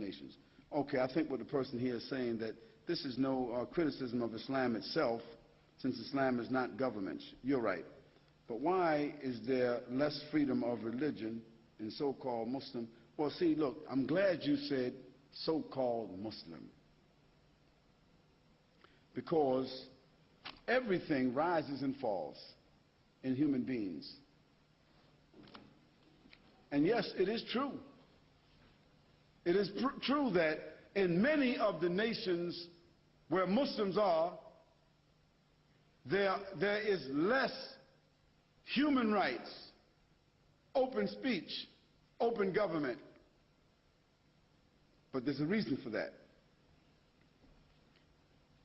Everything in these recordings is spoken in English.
nations. Okay, I think what the person here is saying that this is no criticism of Islam itself, since Islam is not government. You're right. But why is there less freedom of religion in so-called Muslim? Well, see, look, I'm glad you said so-called Muslim, because everything rises and falls in human beings. And yes, it is true. It is true that in many of the nations where Muslims are, there is less human rights, open speech, open government. But there's a reason for that.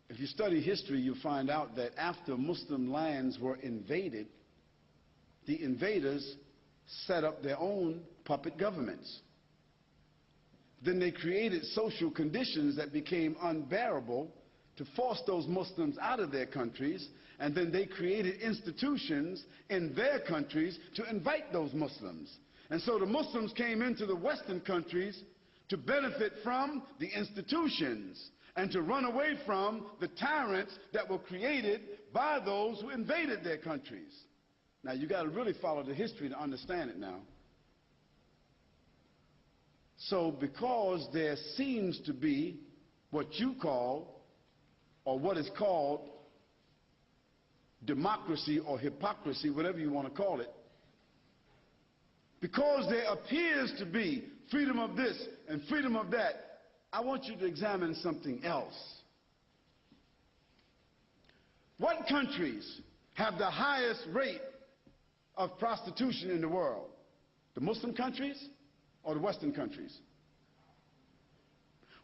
If you study history, you'll find out that after Muslim lands were invaded, the invaders set up their own puppet governments. Then they created social conditions that became unbearable to force those Muslims out of their countries, and then they created institutions in their countries to invite those Muslims. And so the Muslims came into the Western countries to benefit from the institutions and to run away from the tyrants that were created by those who invaded their countries. Now, you got to really follow the history to understand it now. So because there seems to be what you call, or what is called, democracy or hypocrisy, whatever you want to call it, because there appears to be freedom of this and freedom of that, I want you to examine something else. What countries have the highest rate of prostitution in the world? The Muslim countries or the Western countries?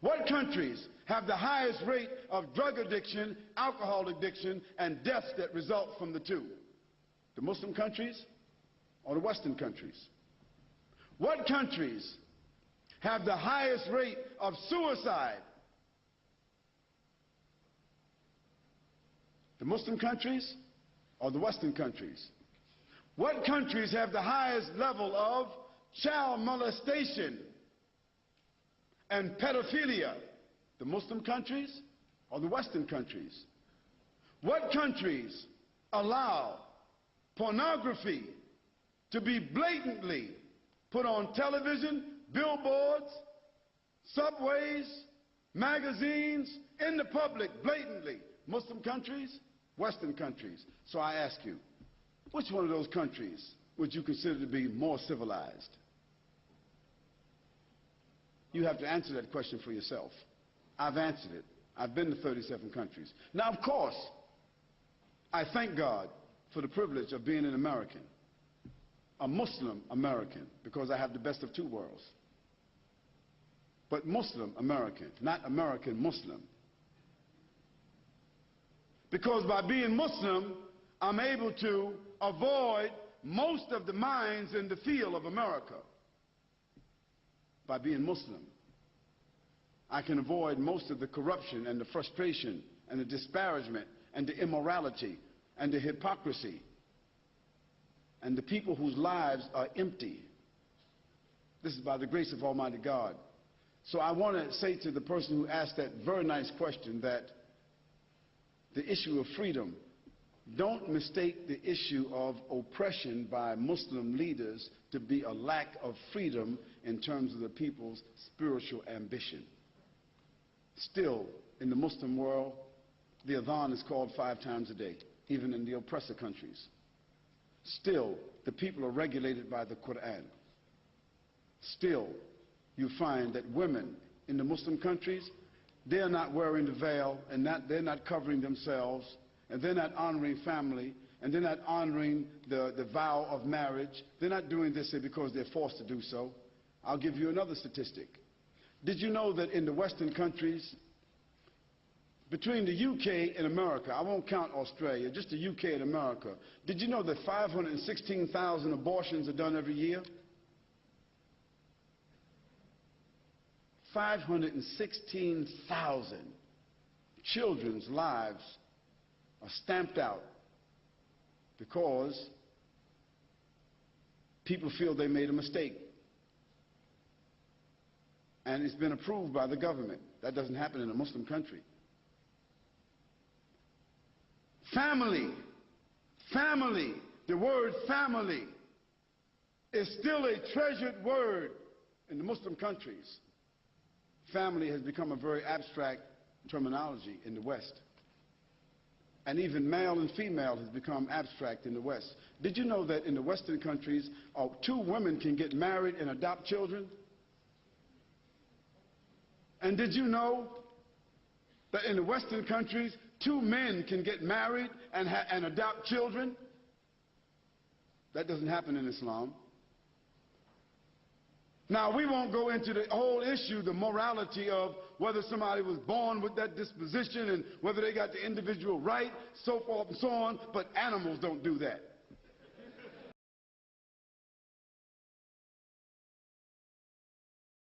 What countries have the highest rate of drug addiction, alcohol addiction, and deaths that result from the two? The Muslim countries or the Western countries? What countries have the highest rate of suicide? The Muslim countries or the Western countries? What countries have the highest level of child molestation and pedophilia? The Muslim countries or the Western countries? What countries allow pornography to be blatantly put on television, billboards, subways, magazines, in the public, blatantly? Muslim countries, Western countries. So I ask you, which one of those countries would you consider to be more civilized? You have to answer that question for yourself. I've answered it. I've been to 37 countries. Now, of course, I thank God for the privilege of being an American, a Muslim American, because I have the best of two worlds. But Muslim American, not American Muslim. Because by being Muslim, I'm able to avoid most of the mines in the field of America. By being Muslim, I can avoid most of the corruption and the frustration and the disparagement and the immorality and the hypocrisy and the people whose lives are empty. This is by the grace of Almighty God. So I want to say to the person who asked that very nice question that the issue of freedom, don't mistake the issue of oppression by Muslim leaders to be a lack of freedom in terms of the people's spiritual ambition. Still, in the Muslim world, the adhan is called 5 times a day, even in the oppressor countries. Still, the people are regulated by the Quran. Still, you find that women in the Muslim countries, they're not wearing the veil, and they're not covering themselves, and they're not honoring family, and they're not honoring the vow of marriage. They're not doing this because they're forced to do so. I'll give you another statistic. Did you know that in the Western countries, between the UK and America, I won't count Australia, just the UK and America, did you know that 516,000 abortions are done every year? 516,000 children's lives are stamped out because people feel they made a mistake. and it's been approved by the government. That doesn't happen in a Muslim country. Family, family, the word family is still a treasured word in the Muslim countries. Family has become a very abstract terminology in the West. And even male and female has become abstract in the West. Did you know that in the Western countries, 2 women can get married and adopt children? And did you know that in the Western countries, 2 men can get married and adopt children? That doesn't happen in Islam. Now, we won't go into the whole issue, the morality of whether somebody was born with that disposition and whether they got the individual right, so forth and so on, but animals don't do that.